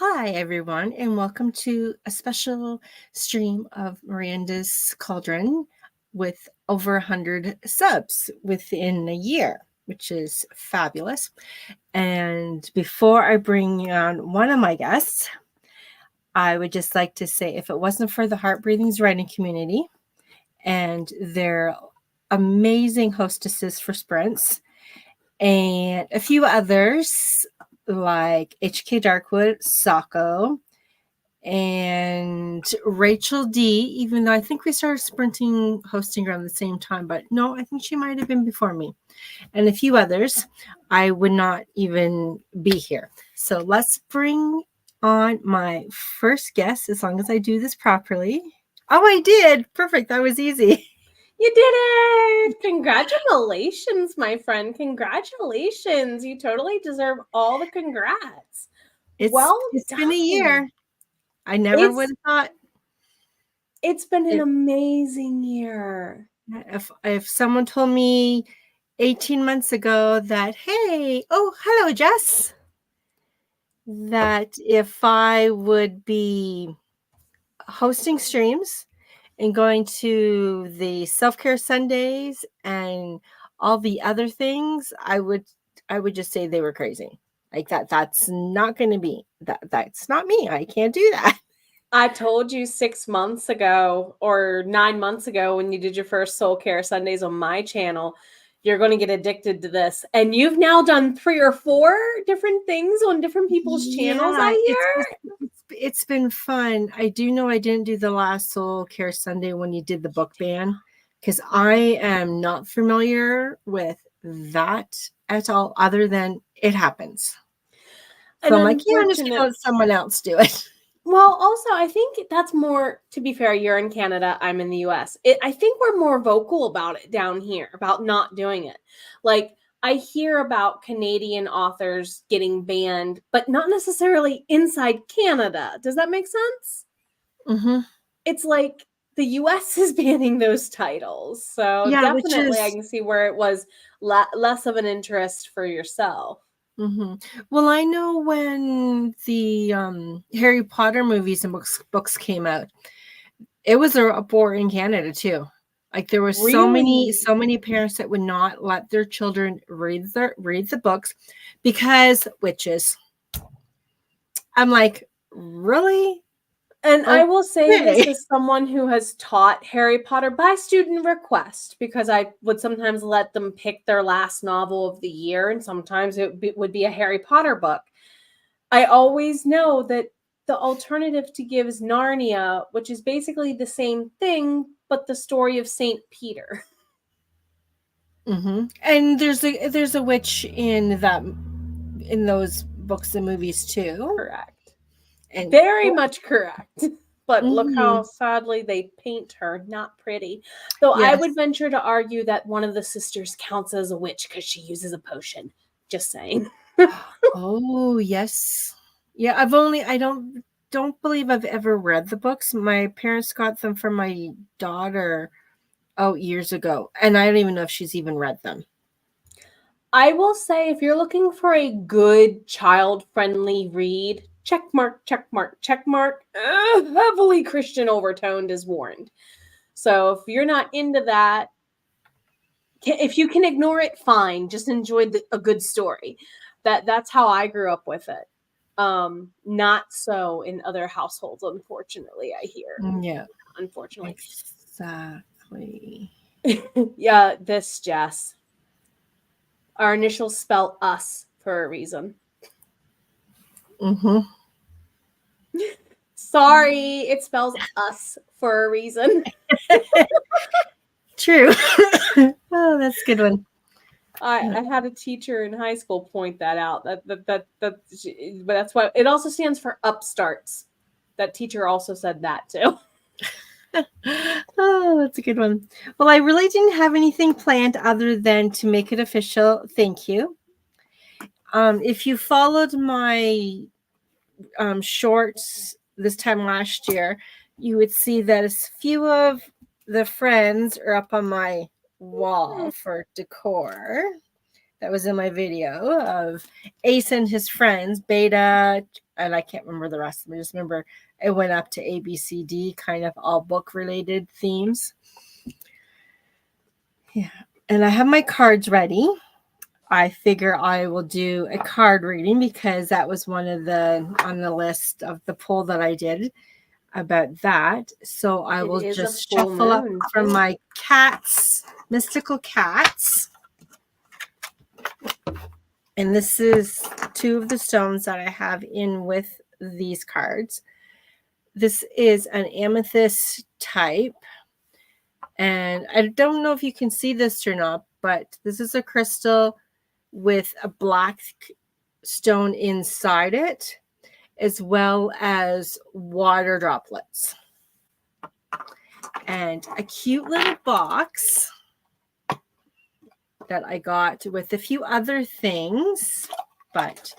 Hi, everyone, and welcome to a special stream of Miranda's Cauldron with over 100 subs within a year, which is fabulous. And before I bring on one of my guests, I would just like to say if it wasn't for the Heart Breathings writing community and their amazing hostesses for sprints and a few others like HK Darkwood, Sako, and Rachel D, even though I think we started sprinting hosting around the same time, but no, I think she might have been before me, and a few others, I would not even be here. So let's bring on my first guest, as long as I do this properly. Oh, I did. Perfect. That was easy. You did it! Congratulations, my friend. Congratulations. You totally deserve all the congrats. It's been a done. year. I never would have thought. It's been an amazing year. If someone told me 18 months ago that, hey, oh, hello, Jess, that if I would be hosting streams and going to the self-care Sundays and all the other things, I would just say they were crazy. Like that's not going to be that's not me. I can't do that. I told you 6 months ago or 9 months ago when you did your first Soul Care Sundays on my channel, you're going to get addicted to this. And you've now done 3 or 4 different things on different people's channels, I hear. It's been fun. I do know I didn't do the last Soul Care Sunday when you did the book ban, because I am not familiar with that at all, other than it happens. So I'm like, yeah, I'm just going to let someone else do it. Well, also, I think that's more, to be fair, you're in Canada, I'm in the US. I think we're more vocal about it down here, about not doing it. Like, I hear about Canadian authors getting banned, but not necessarily inside Canada. Does that make sense? Mm-hmm. It's like the US is banning those titles. So yeah, definitely I can see where it was less of an interest for yourself. Mm-hmm. Well, I know when the Harry Potter movies and books came out, it was a uproar in Canada too. Like there were so many parents that would not let their children read the books because witches. I'm like, really? And I will say this as someone who has taught Harry Potter by student request, because I would sometimes let them pick their last novel of the year, and sometimes it would be a Harry Potter book. I always know that the alternative to give is Narnia, which is basically the same thing, but the story of Saint Peter. Mm-hmm. And there's a witch in those books and movies too. Correct. And very much correct. But look how sadly they paint her. Not pretty. Though yes. I would venture to argue that one of the sisters counts as a witch because she uses a potion. Just saying. Oh, yes. Yeah, I don't believe I've ever read the books. My parents got them for my daughter years ago, and I don't even know if she's even read them. I will say if you're looking for a good child-friendly read, check mark. Heavily Christian overtoned is warned. So if you're not into that, if you can ignore it, fine. Just enjoy a good story. That's how I grew up with it. Not so in other households, unfortunately, I hear. Yeah. Unfortunately. Exactly. Yeah, this Jess. Our initials spell us for a reason. Mm-hmm. Sorry, it spells us for a reason. True. Oh, that's a good one. I had a teacher in high school point that out. But that's why it also stands for upstarts. That teacher also said that too. Oh, that's a good one. Well, I really didn't have anything planned other than to make it official. Thank you. If you followed my shorts this time last year, you would see that a few of the friends are up on my wall for decor. That was in my video of Ace and his friends, Beta, and I can't remember the rest of them. I just remember it went up to A, B, C, D, kind of all book related themes. Yeah. And I have my cards ready. I figure I will do a card reading because that was one of the on the list of the poll that I did about that. So I will just shuffle up from my cats, mystical cats. And this is 2 of the stones that I have in with these cards. This is an amethyst type. And I don't know if you can see this or not, but this is a crystal with a black stone inside it, as well as water droplets. And a cute little box that I got with a few other things. But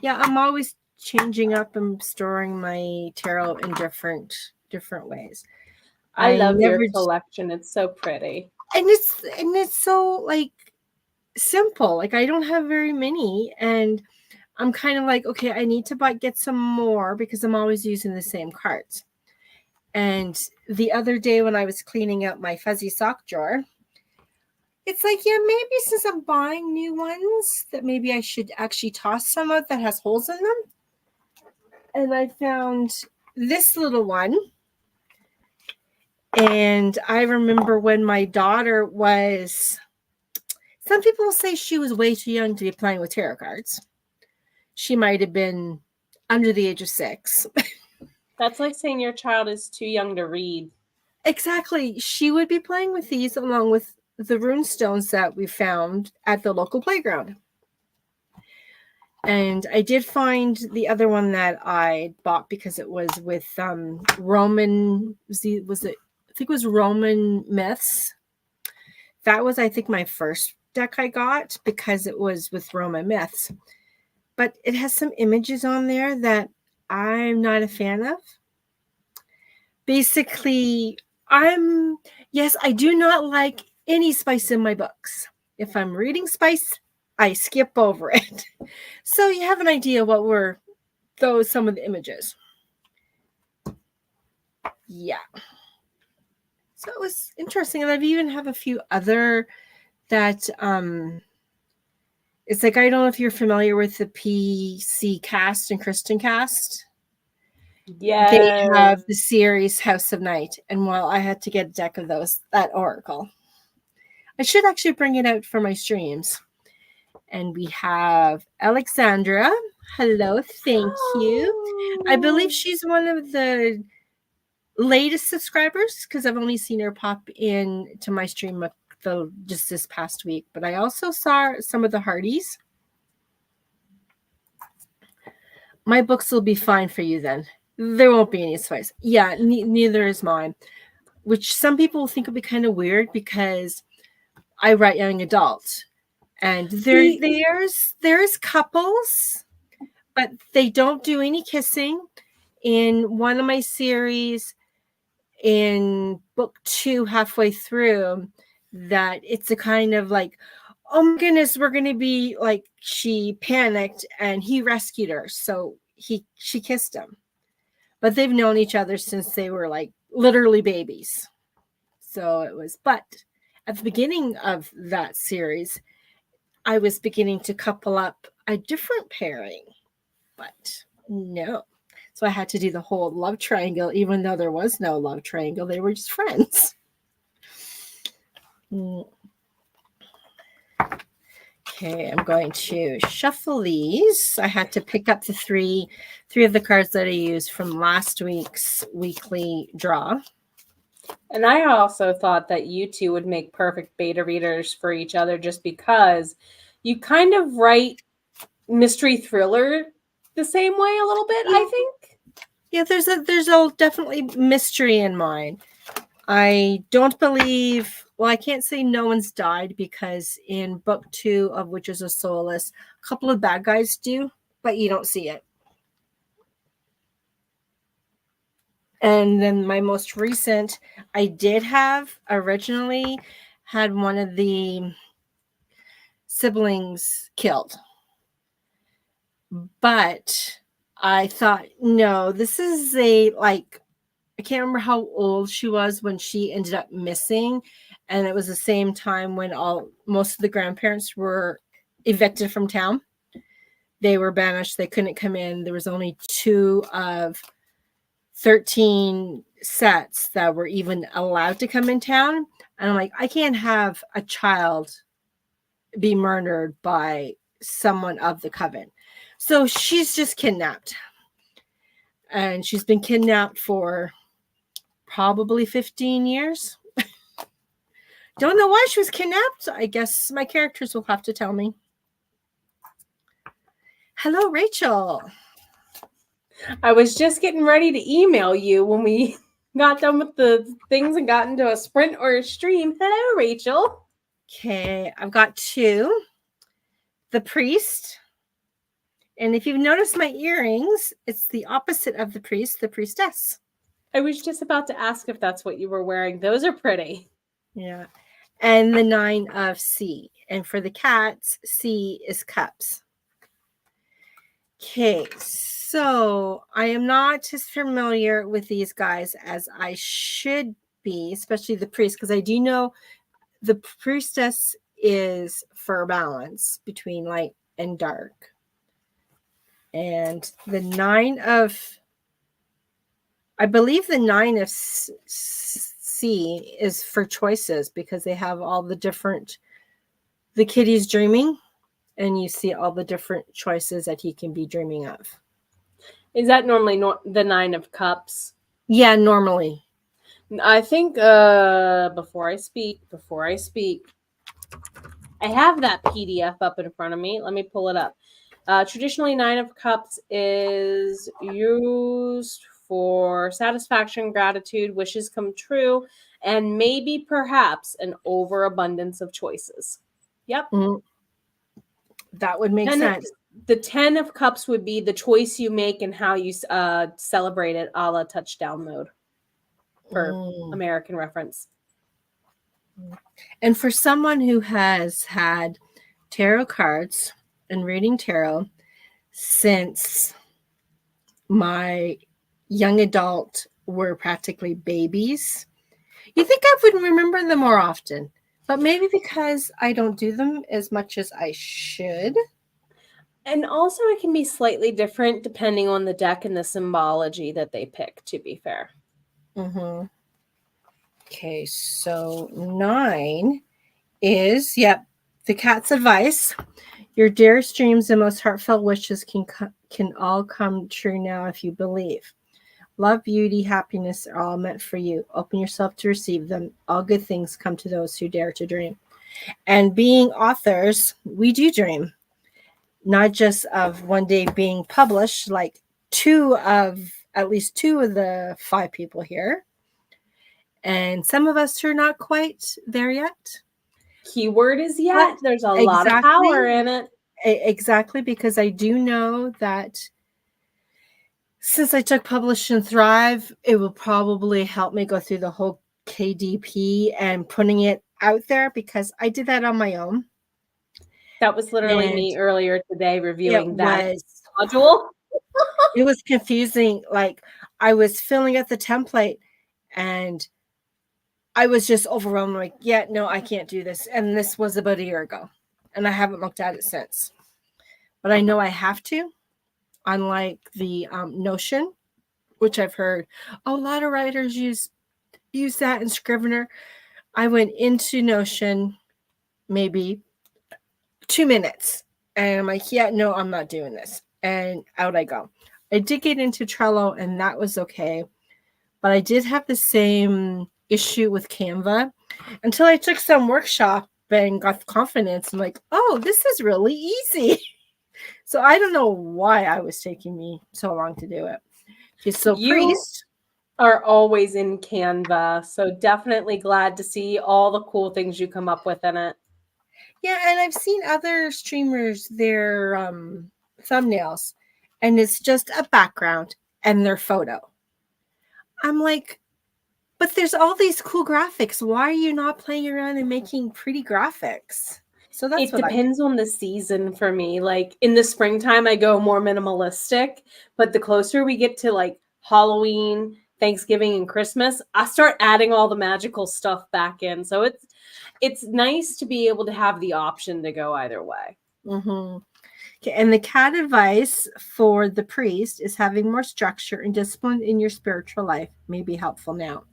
yeah, I'm always changing up and storing my tarot in different ways. I love your collection. It's so pretty. And it's so like simple. Like I don't have very many, and I'm kind of like, okay, I need to get some more because I'm always using the same cards. And the other day when I was cleaning out my fuzzy sock drawer, it's like, yeah, maybe since I'm buying new ones that maybe I should actually toss some out that has holes in them. And I found this little one. And I remember when my daughter was, some people will say she was way too young to be playing with tarot cards. She might have been under the age of 6. That's like saying your child is too young to read. Exactly. She would be playing with these along with the rune stones that we found at the local playground. And I did find the other one that I bought because it was with Roman, was it, I think it was Roman myths. That was, I think, my first deck I got because it was with Roman myths. But it has some images on there that I'm not a fan of. Basically, I do not like any spice in my books. If I'm reading spice, I skip over it. So you have an idea what were some of the images. Yeah. So it was interesting. And I've even have a few other that it's like, I don't know if you're familiar with the PC cast and Kristen cast. Yeah. They have the series House of Night. And while I had to get a deck of those, that oracle. I should actually bring it out for my streams. And we have Alexandra. Hello, thank you. I believe she's one of the latest subscribers because I've only seen her pop in to my stream just this past week. But I also saw some of the Hardys. My books will be fine for you then. There won't be any spice. Yeah, neither is mine. Which some people think will be kind of weird because I write young adult. And there's couples, but they don't do any kissing. In one of my series, in book 2, halfway through, that it's a kind of like, oh my goodness, we're going to be like, she panicked and he rescued her. So she kissed him. But they've known each other since they were like literally babies. So it was, but at the beginning of that series, I was beginning to couple up a different pairing, but no. So I had to do the whole love triangle, even though there was no love triangle. They were just friends. Okay, I'm going to shuffle these. I had to pick up the three of the cards that I used from last week's weekly draw. And I also thought that you two would make perfect beta readers for each other just because you kind of write mystery thriller the same way a little bit, I think. Yeah, there's a definitely mystery in mine. I don't believe, well, I can't say no one's died because in book 2 of Witches of Soulless, a couple of bad guys do, but you don't see it. And then my most recent, I did have originally had one of the siblings killed. But I thought, no, this is a like I can't remember how old she was when she ended up missing, and it was the same time when most of the grandparents were evicted from town. They were banished. They couldn't come in. There was only 2 of 13 sets that were even allowed to come in town. And I'm like, I can't have a child be murdered by someone of the coven. So she's just kidnapped. And she's been kidnapped for probably 15 years. Don't know why she was kidnapped. I guess my characters will have to tell me. Hello, Rachel. I was just getting ready to email you when we got done with the things and got into a sprint or a stream. Hello, Rachel. Okay, I've got 2. The priest. And if you've noticed my earrings, it's the opposite of the priest, the priestess. I was just about to ask if that's what you were wearing. Those are pretty. Yeah. And the 9 of C. And for the cats, C is cups. Okay, so I am not as familiar with these guys as I should be, especially the priest, because I do know the priestess is for balance between light and dark. And the 9 of, I believe the 9 of C is for choices, because they have all the different, the kitty's dreaming, and you see all the different choices that he can be dreaming of. Is that normally the 9 of cups? Yeah, normally. I think before I speak, I have that PDF up in front of me. Let me pull it up. Traditionally, 9 of cups is used for satisfaction, gratitude, wishes come true, and maybe perhaps an overabundance of choices. Yep. Mm-hmm. That would make sense. The 10 of cups would be the choice you make and how you celebrate it, a la touchdown mode, for American reference. And for someone who has had tarot cards and reading tarot since my young adult were practically babies, you think I would remember them more often, but maybe because I don't do them as much as I should. And also it can be slightly different depending on the deck and the symbology that they pick, to be fair. Mm-hmm. Okay, so 9 is, the cat's advice. Your dearest dreams and most heartfelt wishes can all come true now if you believe. Love, beauty, happiness are all meant for you. Open yourself to receive them. All good things come to those who dare to dream. And being authors, we do dream. Not just of one day being published, like at least 2 of the 5 people here. And some of us are not quite there yet. Keyword is yet. But there's a lot of power in it. Exactly, because I do know that since I took Publish and Thrive, it will probably help me go through the whole KDP and putting it out there, because I did that on my own. That was literally me earlier today reviewing that module. It was confusing. Like, I was filling out the template and I was just overwhelmed. Like, yeah, no, I can't do this. And this was about a year ago. And I haven't looked at it since. But I know I have to. Unlike the Notion, which I've heard a lot of writers use that in Scrivener. I went into Notion maybe 2 minutes. And I'm like, yeah, no, I'm not doing this. And out I go. I did get into Trello, and that was okay. But I did have the same issue with Canva until I took some workshop and got confidence. I'm like, oh, this is really easy. So I don't know why I was taking me so long to do it. Okay, so priest are always in Canva. So definitely glad to see all the cool things you come up with in it. Yeah, and I've seen other streamers, their thumbnails, and it's just a background and their photo. I'm like, but there's all these cool graphics. Why are you not playing around and making pretty graphics? So that's It what I do. depends on the season for me. Like in the springtime, I go more minimalistic, but the closer we get to like Halloween, Thanksgiving, and Christmas, I start adding all the magical stuff back in. So it's nice to be able to have the option to go either way. Mm-hmm. Okay, and the cat advice for the priest is having more structure and discipline in your spiritual life may be helpful now.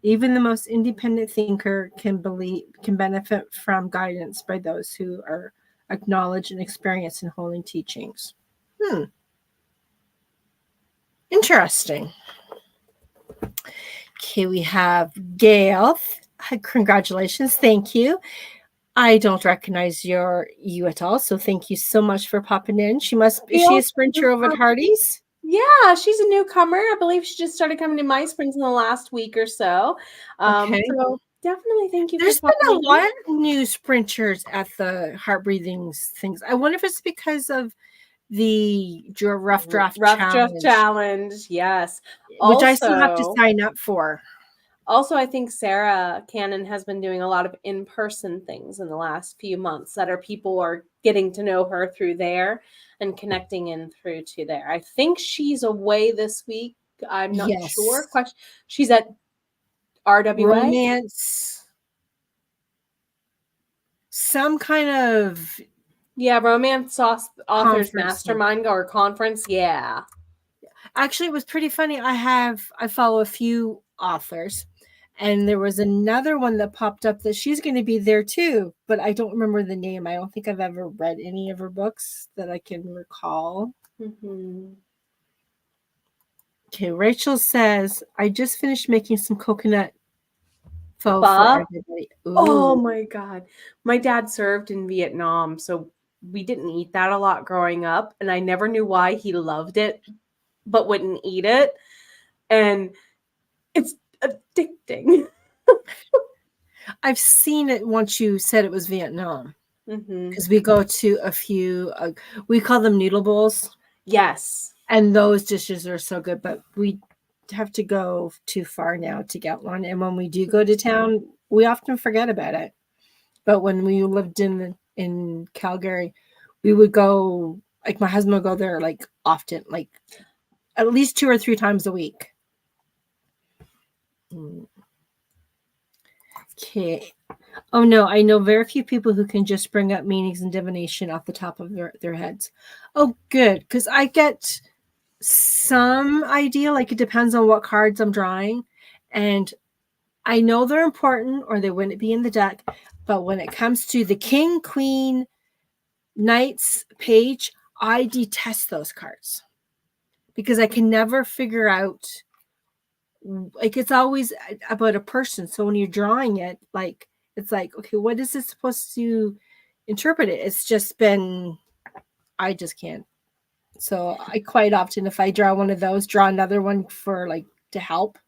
Even the most independent thinker can benefit from guidance by those who are acknowledged and experienced in holy teachings. Interesting. Okay, we have Gail. Congratulations. Thank you. I don't recognize you at all, so thank you so much for popping in. Is she a sprinter over at Hardy's? Yeah, she's a newcomer. I believe she just started coming to My Springs in the last week or so. Okay. So definitely thank you There's for been a popping in. lot of new sprinters at the heart breathing things. I wonder if it's because of the rough draft Challenge, yes. which I still have to sign up for. Also, I think Sarah Cannon has been doing a lot of in-person things in the last few months that people are getting to know her through there and connecting in through to there. I think she's away this week. I'm not sure. She's at RWA. Romance. Some kind of romance authors conference mastermind or conference. Yeah. Actually, it was pretty funny. I follow a few authors, and there was another one that popped up that she's going to be there too, but I don't remember the name. I don't think I've ever read any of her books that I can recall. Mm-hmm. Okay, Rachel says, I just finished making some coconut pho for everybody. Ooh. Oh my God. My dad served in Vietnam, so we didn't eat that a lot growing up, and I never knew why he loved it but wouldn't eat it. And it's addicting. I've seen it once you said it was Vietnam. Because we go to a few, we call them noodle bowls. Yes. And those dishes are so good, but we have to go too far now to get one. And when we do go to town, we often forget about it. But when we lived in Calgary, we would go, like my husband would go there like often, like at least 2 or 3 times a week. Okay. Oh no, I know very few people who can just bring up meanings and divination off the top of their heads. Oh, good, because I get some idea, like it depends on what cards I'm drawing, and I know they're important or they wouldn't be in the deck, but when it comes to the king, queen, knights, page, I detest those cards because I can never figure out, like it's always about a person. So when you're drawing it, like it's like, okay, what is it supposed to interpret it? It's just been, I just can't. So I quite often, if I draw one of those, draw another one for like to help.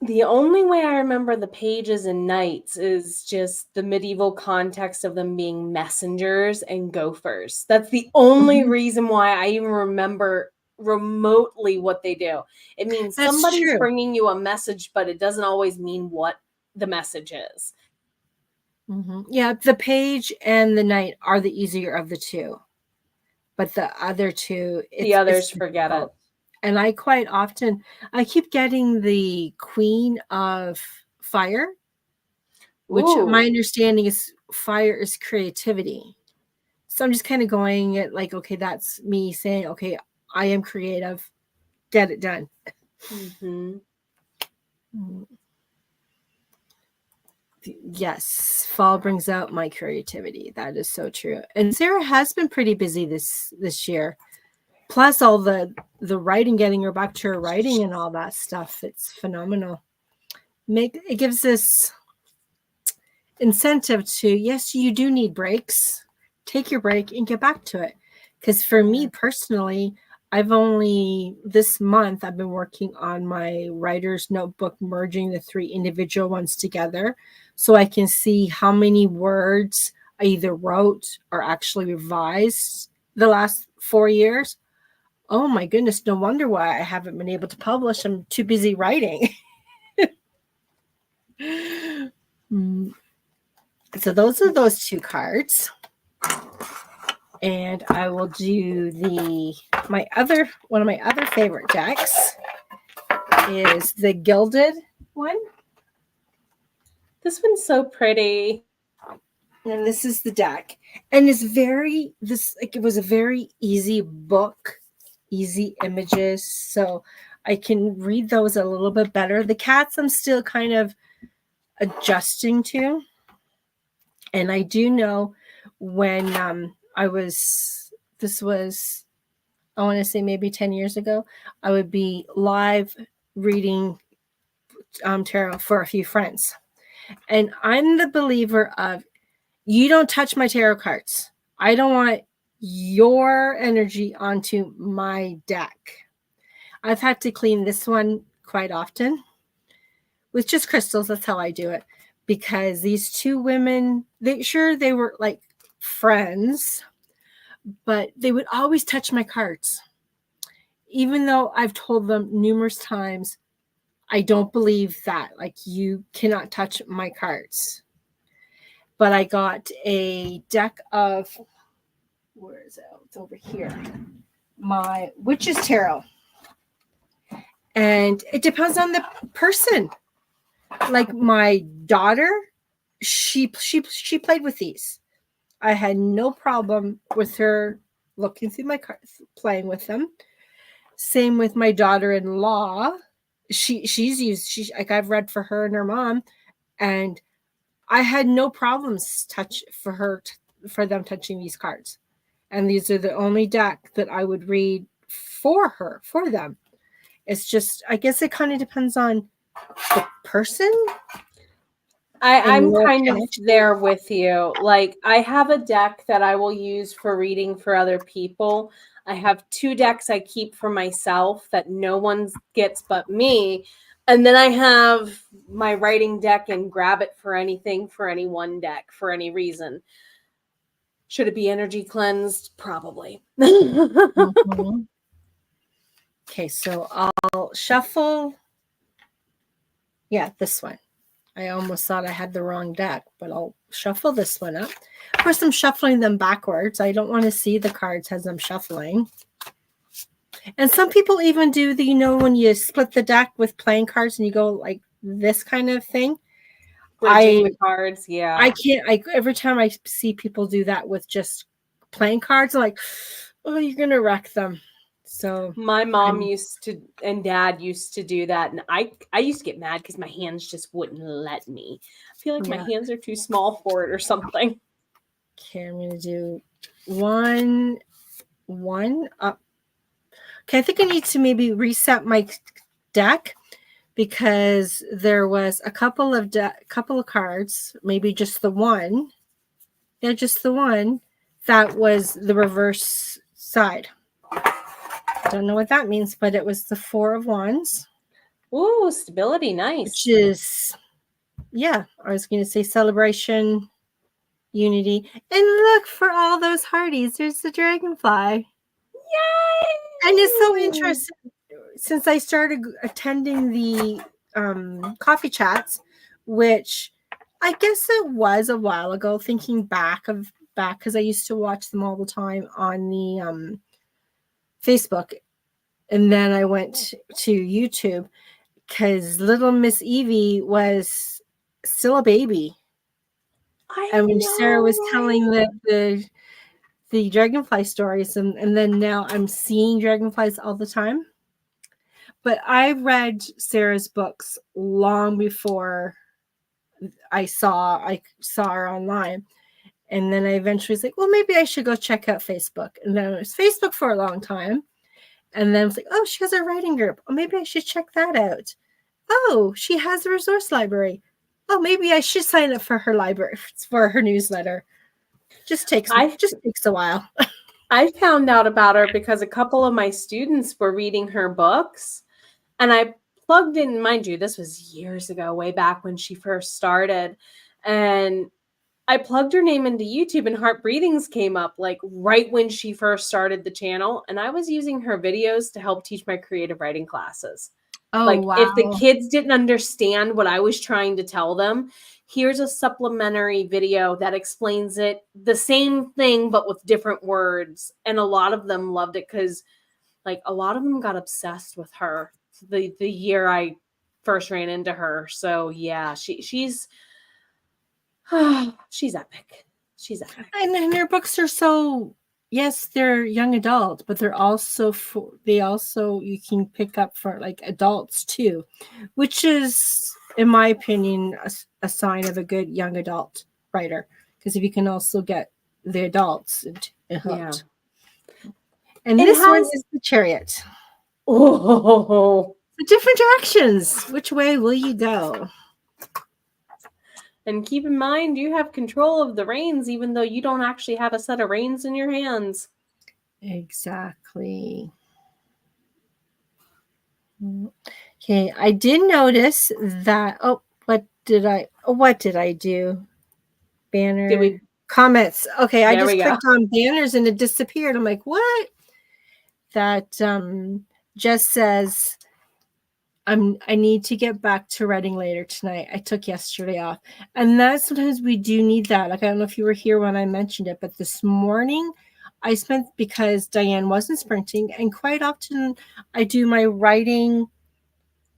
The only way I remember the pages and knights is just the medieval context of them being messengers and gophers. That's the only reason why I even remember remotely what they do. It means somebody's bringing you a message, but it doesn't always mean what the message is. Yeah, the page and the knight are the easier of the two, but the other two, the others forget it. And I quite often, I keep getting the Queen of Fire, which my understanding is fire is creativity. So I'm just kind of going at like, okay, that's me saying, okay, I am creative, get it done. Yes, fall brings out my creativity. That is so true. And Sarah has been pretty busy this year. Plus all the writing, getting her back to her writing and all that stuff. It's phenomenal. It gives us incentive to, yes, you do need breaks. Take your break and get back to it. Because for me personally, this month, I've been working on my writer's notebook, merging the 3 individual ones together so I can see how many words I either wrote or actually revised the last 4 years. Oh my goodness, no wonder why I haven't been able to publish. I'm too busy writing. So those are those 2 cards. And I will do one of my other favorite decks is the gilded one. This one's so pretty. And this is the deck. And it was a very easy book, easy images. So I can read those a little bit better. The cats I'm still kind of adjusting to. And I do know when I want to say maybe 10 years ago, I would be live reading tarot for a few friends. And I'm the believer of, you don't touch my tarot cards. I don't want your energy onto my deck. I've had to clean this one quite often with just crystals. That's how I do it. Because these two women, they were like friends, but they would always touch my cards. Even though I've told them numerous times, I don't believe that. Like, you cannot touch my cards. But I got a deck of, where is it? It's over here. My Witch's Tarot. And it depends on the person. Like my daughter, she played with these. I had no problem with her looking through my cards, playing with them. Same with my daughter-in-law. I've read for her and her mom, and I had no problems for them touching these cards. And these are the only deck that I would read for them. It's just, I guess it kind of depends on the person. I'm kind of there with you. Like, I have a deck that I will use for reading for other people. I have 2 decks I keep for myself that no one gets but me. And then I have my writing deck and grab it for anything, for any one deck, for any reason. Should it be energy cleansed? Probably. Mm-hmm. Okay, so I'll shuffle. Yeah, this one. I almost thought I had the wrong deck, but I'll shuffle this one up. Of course, I'm shuffling them backwards. I don't want to see the cards as I'm shuffling. And some people even do when you split the deck with playing cards and you go like this kind of thing. Bridging the cards, yeah. I can't. Every time I see people do that with just playing cards, I'm like, oh, you're going to wreck them. So my mom and dad used to do that, and I used to get mad because my hands just wouldn't let me. I feel like my hands are too small for it or something. Okay, I'm gonna do one up. Okay, I think I need to maybe reset my deck because there was a couple of cards, maybe just the one. Yeah, just the one that was the reverse side. Don't know what that means, but it was the 4 of Wands. Ooh, stability, nice. Which is, yeah, I was going to say celebration, unity. And look, for all those hearties, there's the dragonfly. Yay! And it's so interesting. Since I started attending the coffee chats, which I guess it was a while ago, thinking back, because I used to watch them all the time on the Facebook. And then I went to YouTube because little Miss Evie was still a baby. And when Sarah was telling the dragonfly stories, and then now I'm seeing dragonflies all the time. But I read Sarah's books long before I saw her online. And then I eventually was like, well, maybe I should go check out Facebook. And then it was Facebook for a long time. And then I was like, oh, she has a writing group. Oh, maybe I should check that out. Oh, she has a resource library. Oh, maybe I should sign up for her library, for her newsletter. Just takes a while. I found out about her because a couple of my students were reading her books. And I plugged in, mind you, this was years ago, way back when she first started. And I plugged her name into YouTube and Heart Breathings came up like right when she first started the channel. And I was using her videos to help teach my creative writing classes. Oh, Like, if the wow. kids didn't understand what I was trying to tell them, here's a supplementary video that explains it, the same thing, but with different words. And a lot of them loved it because, like, a lot of them got obsessed with her the year I first ran into her. So yeah, she's she's epic. She's epic. And their books are so, yes, they're young adult, but they're also you can pick up for like adults too, which is, in my opinion, a sign of a good young adult writer. Because if you can also get the adults hooked. And It this one has- is The Chariot. Oh, The different directions. Which way will you go? and keep in mind, you have control of the reins, even though you don't actually have a set of reins in your hands. Exactly. Okay, I did notice that. Oh, what did I do? Banner comments. Okay, I There just we go. clicked on banners and it disappeared. I'm like, what? That just says I need to get back to writing later tonight. I took yesterday off. And that sometimes we do need that. Like, I don't know if you were here when I mentioned it, but this morning I spent, because Diane wasn't sprinting, and quite often I do my writing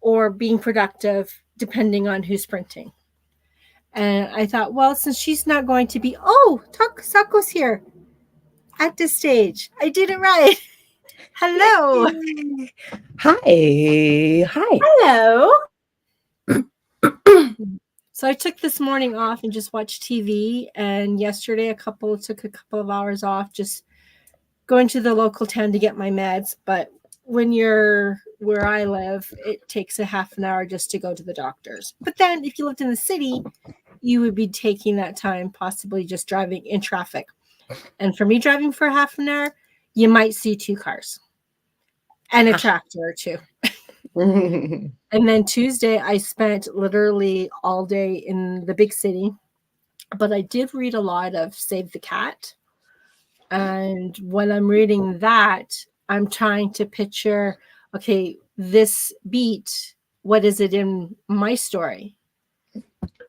or being productive depending on who's sprinting. And I thought, well, since she's not going to be, Sako's here at this stage. I did it right. Hello. Hi. Hello. So I took this morning off and just watched TV. And yesterday, took a couple of hours off, just going to the local town to get my meds. But when you're where I live, it takes a half an hour just to go to the doctor's. But then if you lived in the city, you would be taking that time, possibly just driving in traffic. And for me, driving for half an hour, you might see 2 cars and a tractor or 2. And then Tuesday, I spent literally all day in the big city. But I did read a lot of Save the Cat. And when I'm reading that, I'm trying to picture, okay, this beat, what is it in my story?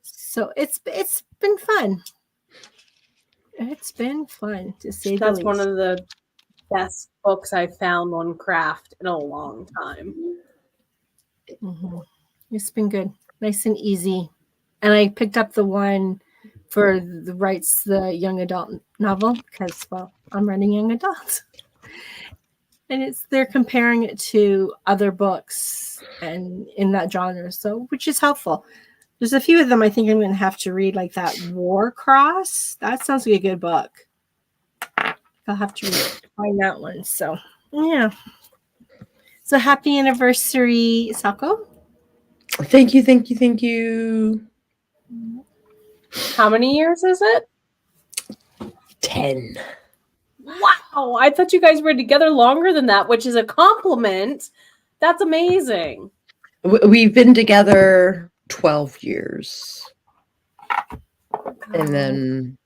So it's been fun. It's been fun, to say the least. That's one of the best books I've found on craft in a long time. Mm-hmm. It's been good. Nice and easy. And I picked up the one for the young adult novel because, well, I'm writing young adult. And they're comparing it to other books and in that genre, so which is helpful. There's a few of them I think I'm going to have to read, like that Warcross. That sounds like a good book. I'll have to find that one. So, yeah. So happy anniversary, Sako. Thank you. How many years is it? 10. Wow, I thought you guys were together longer than that, which is a compliment. That's amazing. We've been together 12 years. And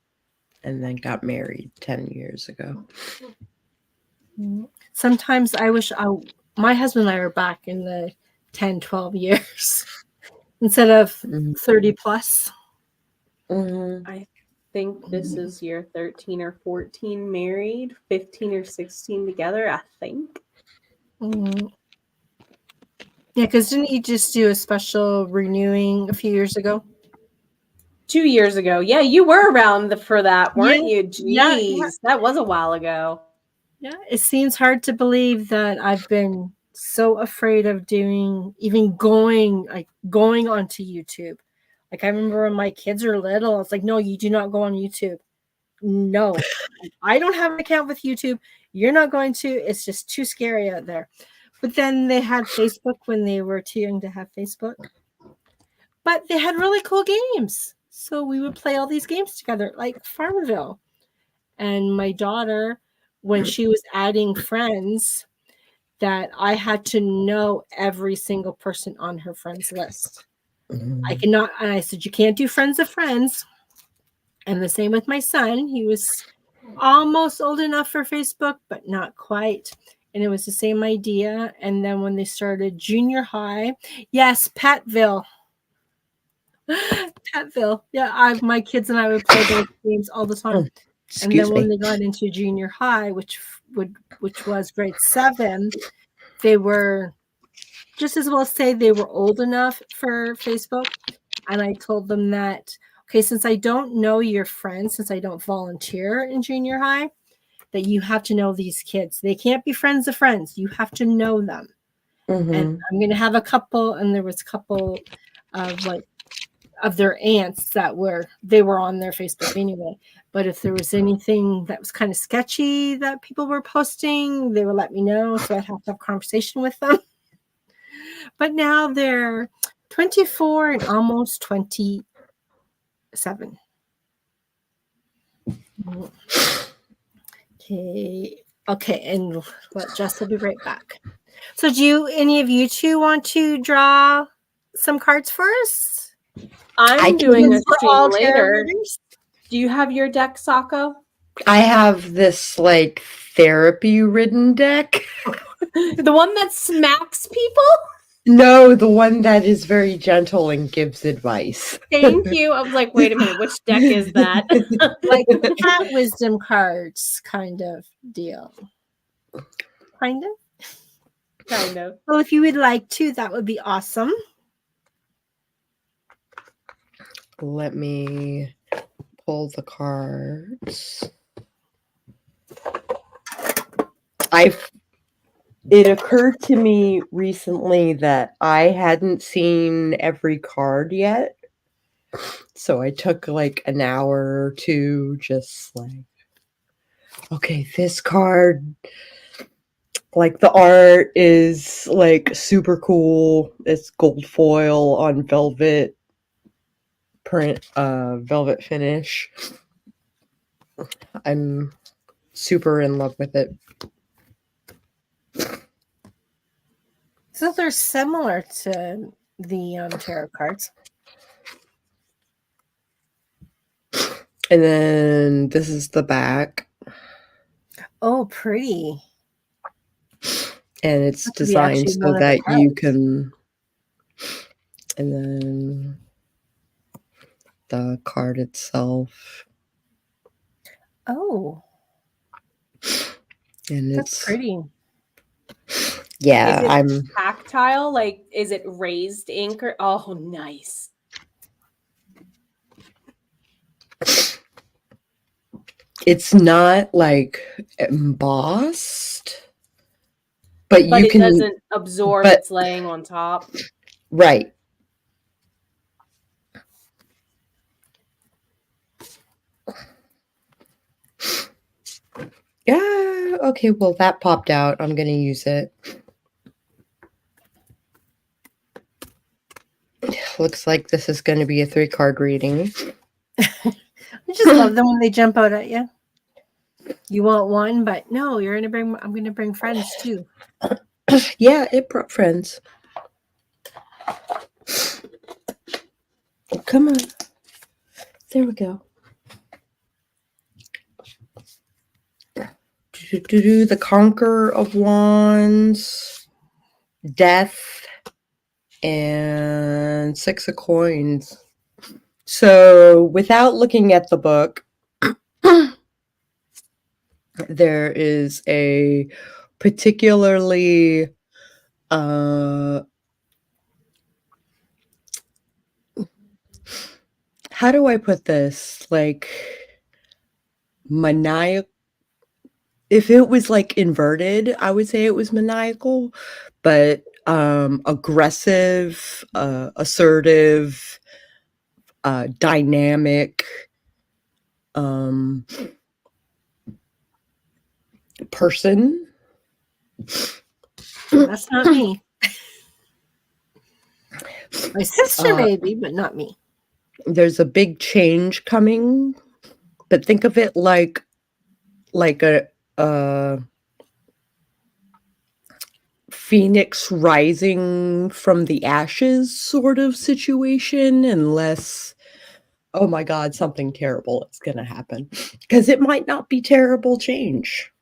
then got married 10 years ago. Sometimes I wish my husband and I were back in the 10, 12 years instead of 30 plus. I think this is year 13 or 14 married, 15 or 16 together, I think. Yeah, because didn't you just do a special renewing a few years ago? 2 years ago. Yeah, you were around for that, weren't you? Jeez, yeah. That was a while ago. Yeah, it seems hard to believe that I've been so afraid of going onto YouTube. Like, I remember when my kids were little, I was like, no, you do not go on YouTube. No, I don't have an account with YouTube. You're not going to. It's just too scary out there. But then they had Facebook when they were too young to have Facebook. But they had really cool games. So we would play all these games together, like Farmville. And my daughter, when she was adding friends, that I had to know every single person on her friends list. I cannot, and I said, you can't do friends of friends. And the same with my son. He was almost old enough for Facebook, but not quite. and it was the same idea. And then when they started junior high, yes, Patville. Patville. Yeah, my kids and I would play those games all the time. And then Excuse when me. they got into junior high, which was grade 7, they were just as well say they were old enough for Facebook. And I told them that, okay, since I don't know your friends, since I don't volunteer in junior high, that you have to know these kids. They can't be friends of friends. You have to know them. And I'm going to have a couple, and there was a couple of of their aunts that they were on their Facebook anyway. But if there was anything that was kind of sketchy that people were posting, they would let me know. So I'd have to have a conversation with them. But now they're 24 and almost 27. Okay, and Jess will be right back. So do any of you two want to draw some cards for us? I'm doing a For all stream tarot later. readers? Do you have your deck, Sako? I have this like therapy-ridden deck. The one that smacks people? No, the one that is very gentle and gives advice. Thank you. I was like, wait a minute, which deck is that? Like cat wisdom cards kind of deal. Kind of? Kind of. Well, if you would like to, that would be awesome. Let me pull the cards. It occurred to me recently that I hadn't seen every card yet. So I took like an hour or two just like, okay, this card, like the art is like super cool. It's gold foil on velvet print, velvet finish. I'm super in love with it. So they're similar to the tarot cards. And then this is the back. Oh, pretty. And it's That could be designed actually so one of the that you cards. can... And then the card itself. Oh, And that's it's pretty. Yeah, Is it tactile? Like, is it raised ink? Oh, nice. It's not like embossed, but you it can doesn't absorb. It's laying on top. Right. Yeah, okay, well that popped out. I'm going to use it. Looks like this is going to be a 3-card reading. I just love them when they jump out at you. You want one, but no, I'm going to bring friends too. Yeah, it brought friends. Come on. There we go. The Conqueror of Wands, Death, and 6 of Coins. So, without looking at the book, there is a particularly how do I put this? Like maniacal. If it was like inverted, I would say it was maniacal, but aggressive, assertive, dynamic, person. That's not me. My sister maybe, but not me. There's a big change coming, but think of it like a phoenix rising from the ashes sort of situation, unless, oh my God, something terrible is going to happen. Because it might not be terrible change.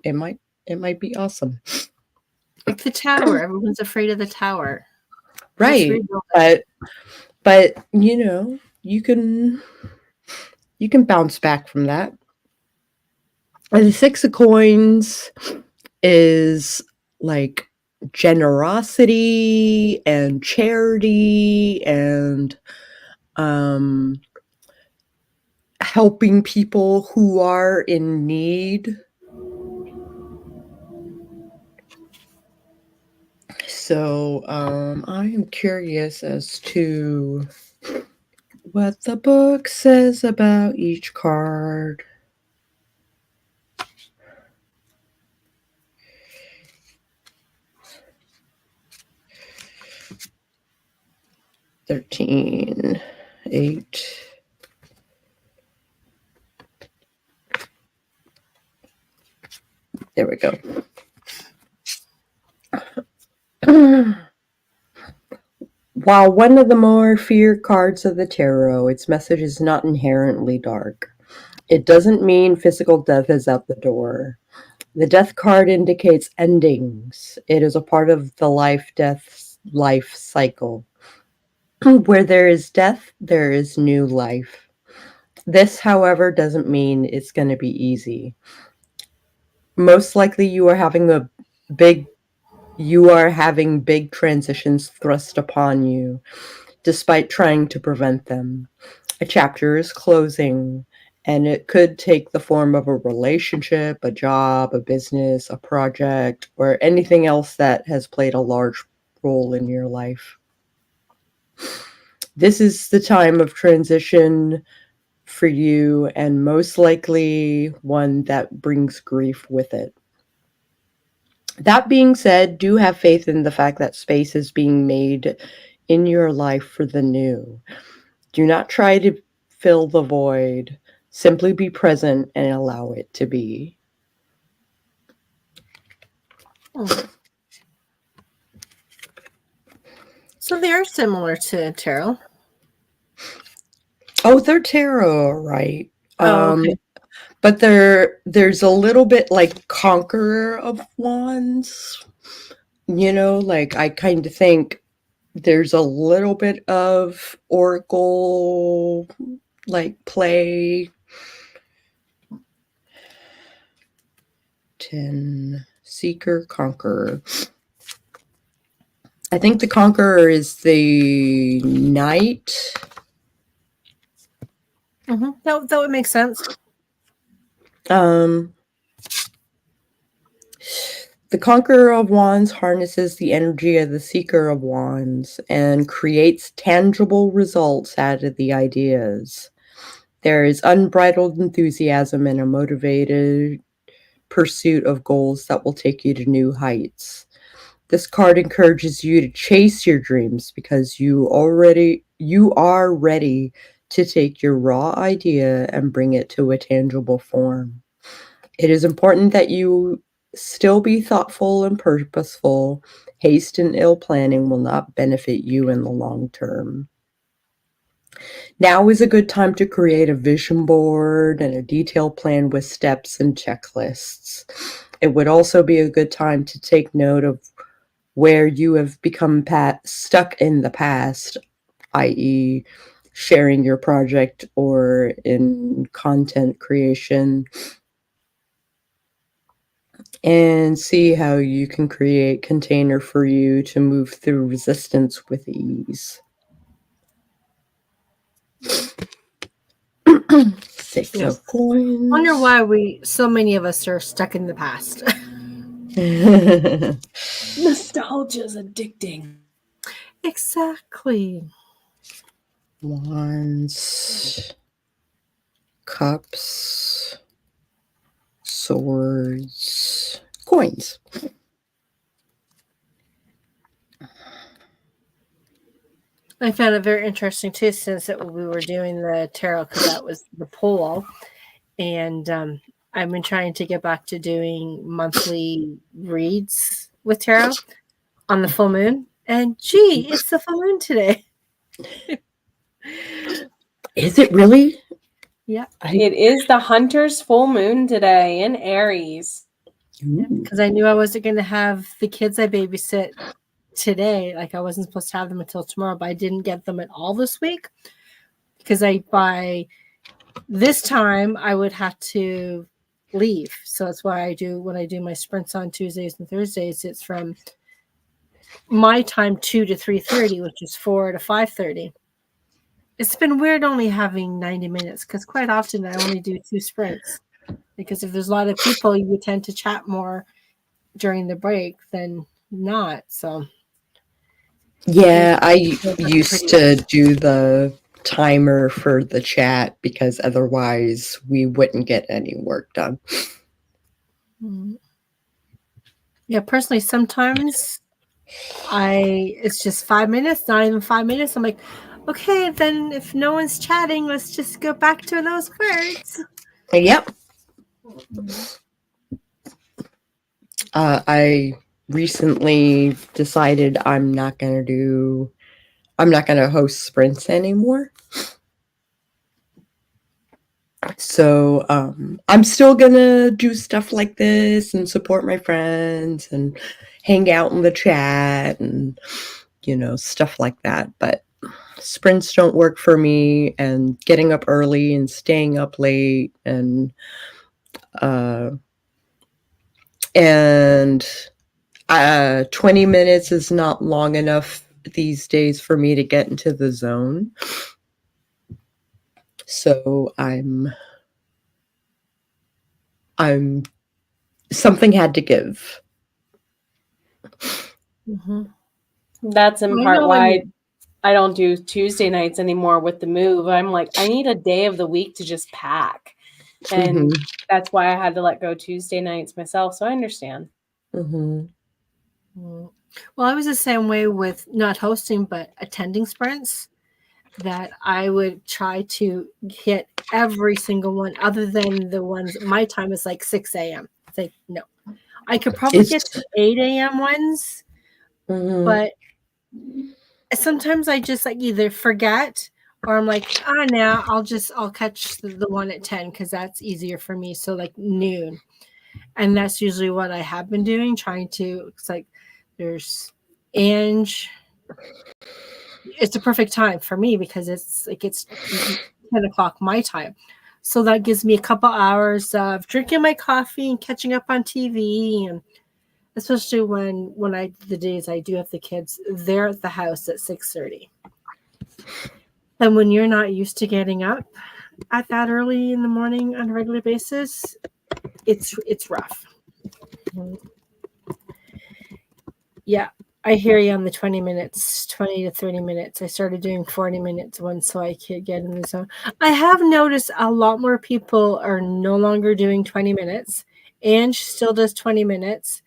It might It might be awesome. Like the tower. Everyone's afraid of the tower. Just Right. rebuild it. But you can bounce back from that. And the 6 of coins is like generosity and charity and helping people who are in need. So I am curious as to what the book says about each card. $13, $8. There we go. While one of the more feared cards of the tarot, its message is not inherently dark. It doesn't mean physical death is out the door. The death card indicates endings. It is a part of the life-death life cycle. Where there is death, there is new life. This, however, doesn't mean it's going to be easy. Most likely you are having big transitions thrust upon you, despite trying to prevent them. A chapter is closing, and it could take the form of a relationship, a job, a business, a project, or anything else that has played a large role in your life. This is the time of transition for you, and most likely one that brings grief with it. That being said, do have faith in the fact that space is being made in your life for the new. Do not try to fill the void. Simply be present and allow it to be. So they are similar to tarot. Oh, they're tarot, right? Okay. But there's a little bit like Conqueror of Wands. Like I kind of think there's a little bit of Oracle like play. 10 Seeker, Conqueror. I think the Conqueror is the Knight. That would make sense. The Conqueror of Wands harnesses the energy of the Seeker of Wands and creates tangible results out of the ideas. There is unbridled enthusiasm and a motivated pursuit of goals that will take you to new heights. This card encourages you to chase your dreams because you are ready to take your raw idea and bring it to a tangible form. It is important that you still be thoughtful and purposeful. Haste and ill planning will not benefit you in the long term. Now is a good time to create a vision board and a detailed plan with steps and checklists. It would also be a good time to take note of where you have become stuck in the past, i.e., sharing your project or in content creation, and see how you can create container for you to move through resistance with ease. 6 of coins. I wonder why so many of us are stuck in the past. Nostalgia is addicting. Exactly. Wands, cups, swords, coins. I found it very interesting too, since we were doing the tarot, because that was the poll, and I've been trying to get back to doing monthly reads with tarot on the full moon, and it's the full moon today. Is it really? Yeah. It is the Hunter's full moon today in Aries. Ooh. because I knew I wasn't going to have the kids I babysit today. Like I wasn't supposed to have them until tomorrow, but I didn't get them at all this week because by this time I would have to leave. So that's why when I do my sprints on Tuesdays and Thursdays, it's from my time 2 to 3:30, which is 4 to 5:30. It's been weird only having 90 minutes because quite often I only do 2 sprints. Because if there's a lot of people, you would tend to chat more during the break than not. So Yeah, I used to do the timer for the chat because otherwise we wouldn't get any work done. Yeah, personally, sometimes it's just 5 minutes, not even 5 minutes. I'm like, okay, then if no one's chatting, let's just go back to those words. Yep. I recently decided I'm not going to host sprints anymore. So I'm still going to do stuff like this and support my friends and hang out in the chat and, stuff like that. But sprints don't work for me, and getting up early and staying up late and 20 minutes is not long enough these days for me to get into the zone. So I'm something had to give. Mm-hmm. That's in part why I don't do Tuesday nights anymore with the move. I'm like, I need a day of the week to just pack. And that's why I had to let go Tuesday nights myself. So I understand. Mm-hmm. Well, I was the same way with not hosting, but attending sprints, that I would try to hit every single one other than the ones. My time is like 6 a.m. It's like, no, I could probably get to 8 a.m. ones, but sometimes I just like either forget or I'm like, now I'll catch the one at 10 because that's easier for me. So like noon. And that's usually what I have been doing, it's like there's Ange. It's a perfect time for me because it's 10 o'clock my time. So that gives me a couple hours of drinking my coffee and catching up on TV, and especially when the days I do have the kids, they're at the house at 6:30. And when you're not used to getting up at that early in the morning on a regular basis, it's rough. Yeah, I hear you on the 20 to 30 minutes. I started doing 40 minutes once so I could get in the zone. I have noticed a lot more people are no longer doing 20 minutes. Ange still does 20 minutes,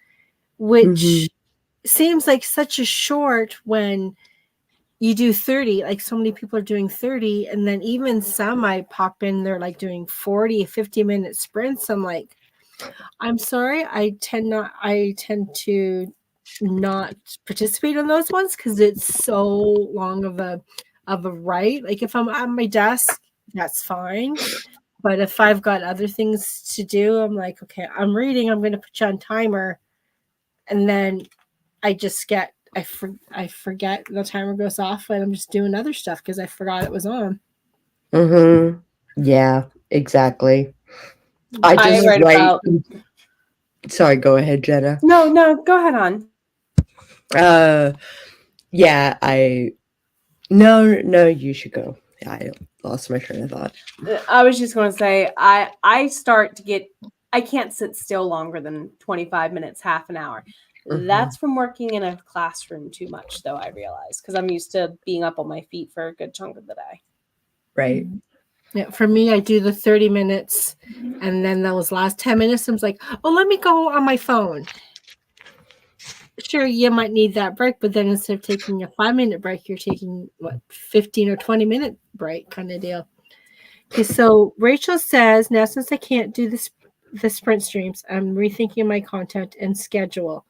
which seems like such a short when you do 30. Like so many people are doing 30, and then even some I pop in, they're like doing 40, 50-minute sprints. I'm like, I'm sorry, I tend to not participate in those ones because it's so long of a write. Like if I'm at my desk, that's fine. But if I've got other things to do, I'm like, okay, I'm reading, I'm going to put you on timer. And then I just I forget the timer goes off and I'm just doing other stuff because I forgot it was on. Yeah, exactly. I just write. Sorry, go ahead, Jenna. No, go ahead on. Yeah, No, you should go. I lost my train of thought. I was just going to say, I start to get, I can't sit still longer than 25 minutes, half an hour. That's from working in a classroom too much, though, I realize, because I'm used to being up on my feet for a good chunk of the day. Right. Yeah, for me, I do the 30 minutes, and then those last 10 minutes, I'm like, oh, let me go on my phone. Sure, you might need that break, but then instead of taking a 5-minute break, you're taking 15 or 20-minute break kind of deal. Okay, so Rachel says, now since I can't do the sprint streams, I'm rethinking my content and schedule.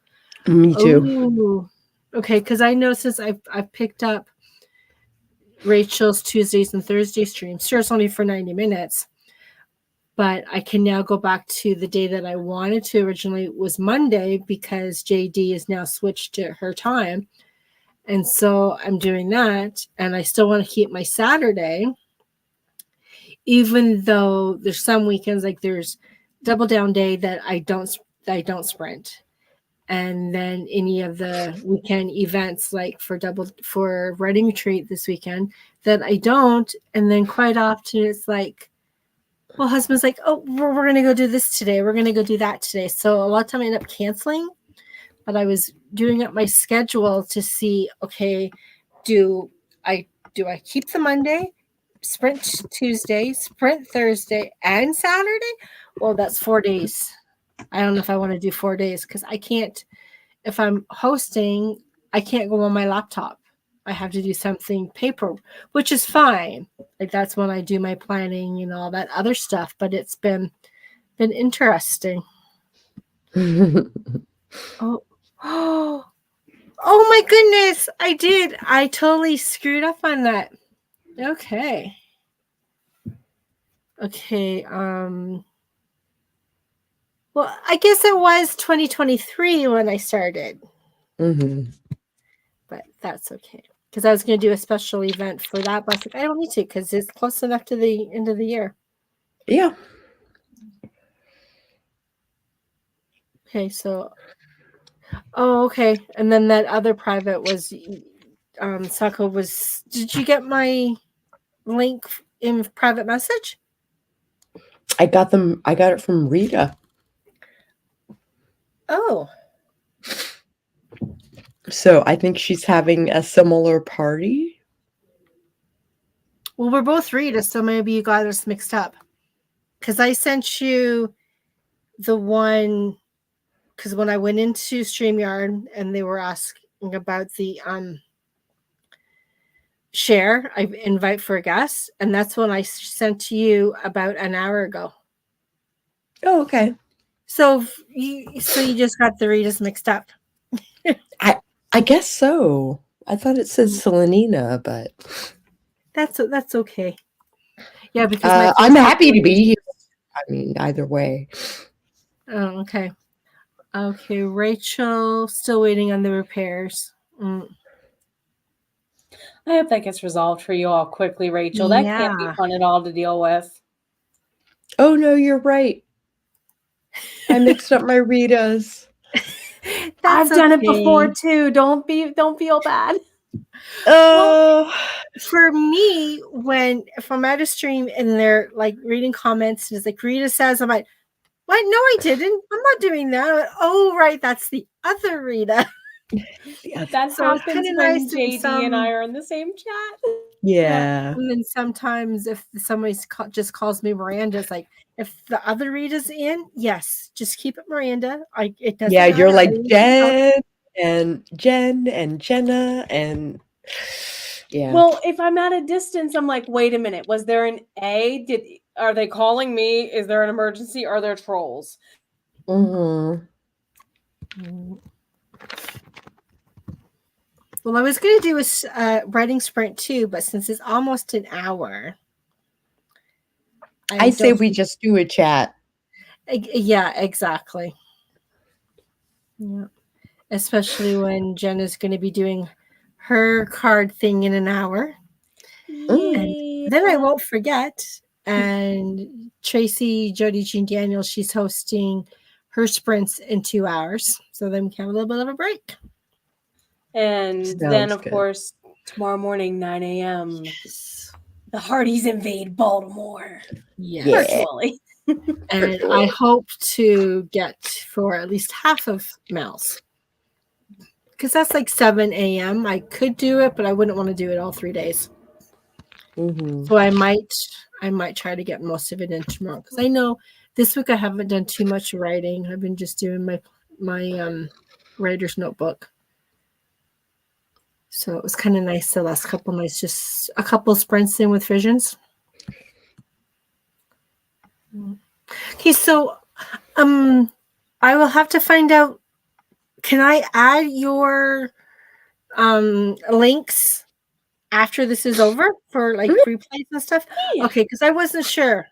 Me too. Ooh. Okay, because I know since I've picked up Rachel's Tuesdays and Thursday streams, sure, it's only for 90 minutes, but I can now go back to the day that I wanted to originally was Monday because JD is now switched to her time. And so I'm doing that. And I still want to keep my Saturday, even though there's some weekends, like there's Double Down Day that I don't sprint. And then any of the weekend events, like for Writing Retreat this weekend, that I don't. And then quite often it's like, well, husband's like, oh, we're going to go do this today. We're going to go do that today. So a lot of time I end up canceling. But I was doing up my schedule to see, okay, do I keep the Monday, sprint Tuesday, sprint Thursday, and Saturday? Well, that's 4 days. I don't know if I want to do 4 days because I can't. If I'm hosting, I can't go on my laptop. I have to do something paper, which is fine. Like that's when I do my planning and all that other stuff. But it's been interesting. Oh, oh my goodness. I did. I totally screwed up on that. Okay. Well, I guess it was 2023 when I started. But that's okay. Because I was going to do a special event for that. But I was like, I don't need to because it's close enough to the end of the year. Yeah. Okay, so okay. And then that other private was Sako was, did you get my link in private message? I got it from Rita. Oh. So I think she's having a similar party. Well, we're both Rita, so maybe you got us mixed up. Because I sent you the one, because when I went into StreamYard and they were asking about the share, I invite for a guest, and that's when I sent to you about an hour ago. Oh, okay. So you just got the Ritas mixed up. I guess so. I thought it said Selenina, but that's okay. Yeah, because I'm happy to be here. I mean, either way. Oh, okay. Okay, Rachel still waiting on the repairs. I hope that gets resolved for you all quickly, Rachel. That can't be fun at all to deal with. Oh no, you're right. I mixed up my Ritas. I've done it before too. Don't feel bad. Well, for me, if I'm at a stream and they're like reading comments and it's like Rita says, I'm like, what? No, I didn't. I'm not doing that. Like, oh, right, that's the other Rita. That happens when JD and I are in the same chat. Yeah. And then sometimes if somebody just calls me Miranda, it's like, if the other Rita's in, yes, just keep it Miranda. It doesn't matter. You're like Jen and Jenna and yeah. Well, if I'm at a distance, I'm like, wait a minute, was there an A? Are they calling me? Is there an emergency? Are there trolls? Well, I was going to do a writing sprint too, but since it's almost an hour, I say we just do a chat. Yeah, exactly. Yeah, especially when Jen is going to be doing her card thing in an hour. And then I won't forget. And Tracy, Jody, Jean Daniels, she's hosting her sprints in 2 hours. So then we can have a little bit of a break. And then, of course, tomorrow morning, 9 a.m., the Hardys invade Baltimore. Yes. Virtually. And I hope to get for at least half of Mel's. Because that's like 7 a.m. I could do it, but I wouldn't want to do it all 3 days. So I might try to get most of it in tomorrow. Because I know this week I haven't done too much writing. I've been just doing my writer's notebook. So it was kind of nice the last couple nights, just a couple sprints in with visions. Okay, so I will have to find out. Can I add your links after this is over for like replays and stuff? Yeah. Okay, because I wasn't sure.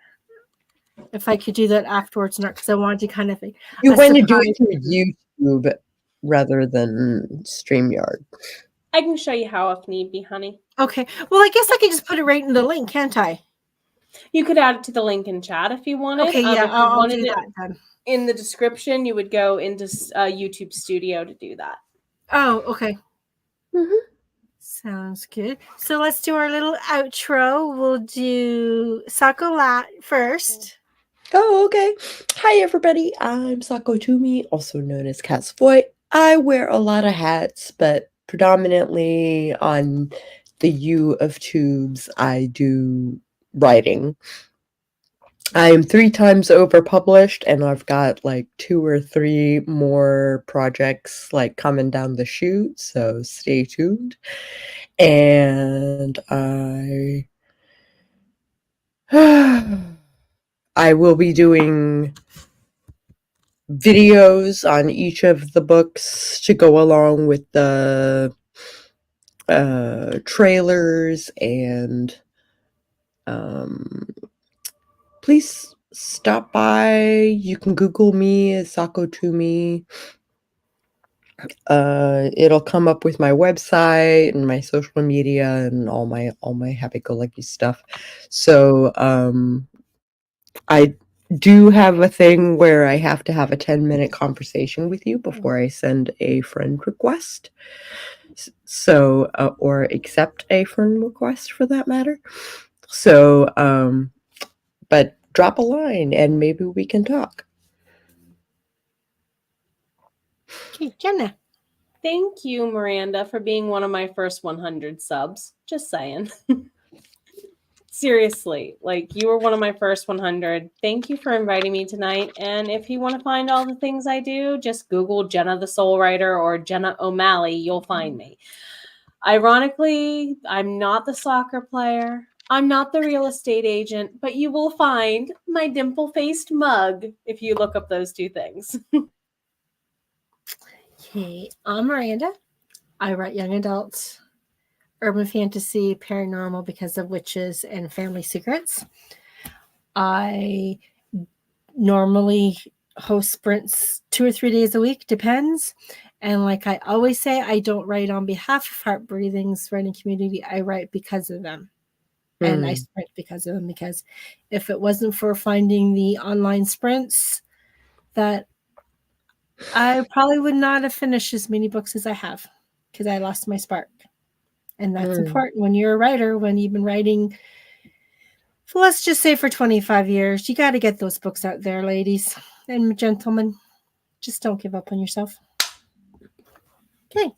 if I could do that afterwards, not because I wanted to kind of You a want to do surprise. it through YouTube rather than StreamYard. I can show you how if need be, honey. Okay. Well, I guess I could just put it right in the link, can't I? You could add it to the link in chat if you wanted. Okay, yeah, If you I'll wanted do it that then. in the description, you would go into YouTube Studio to do that. Oh, okay. Mm-hmm. Sounds good. So let's do our little outro. We'll do Sakolat first. Oh, okay. Hi, everybody. I'm Sako Toomey, also known as Cat's Voice. I wear a lot of hats, but predominantly on the U of Tubes, I do writing. I am 3 times over published, and I've got like 2 or 3 more projects like coming down the chute, so stay tuned. And I will be doing videos on each of the books to go along with the trailers, and please stop by. You can Google me as Sako Toomey. It'll come up with my website and my social media and all my happy-go-lucky stuff. So I do have a thing where I have to have a 10-minute conversation with you before I send a friend request. So or accept a friend request for that matter. So but drop a line and maybe we can talk. Okay, Jenna. Thank you, Miranda, for being one of my first 100 subs. Just saying. Seriously, like you were one of my first 100. Thank you for inviting me tonight. And if you want to find all the things I do, just Google Jenna the Soul Writer or Jenna O'Malley. You'll find me. Ironically, I'm not the soccer player. I'm not the real estate agent, but you will find my dimple-faced mug if you look up those 2 things. Okay, I'm Miranda. I write young adult, urban fantasy, paranormal because of witches, and family secrets. I normally host sprints 2 or 3 days a week, depends. And like I always say, I don't write on behalf of Heart Breathing's writing community. I write because of them. And I sprint because of them, because if it wasn't for finding the online sprints, that I probably would not have finished as many books as I have, because I lost my spark. And that's important when you're a writer, when you've been writing, let's just say for 25 years. You got to get those books out there, ladies and gentlemen. Just don't give up on yourself. Okay.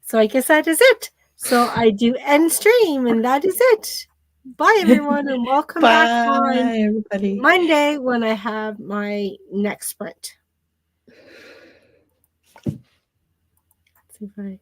So I guess that is it. So I do end stream, and that is it. Bye, everyone, and welcome back on everybody. Monday when I have my next sprint. Let's see if I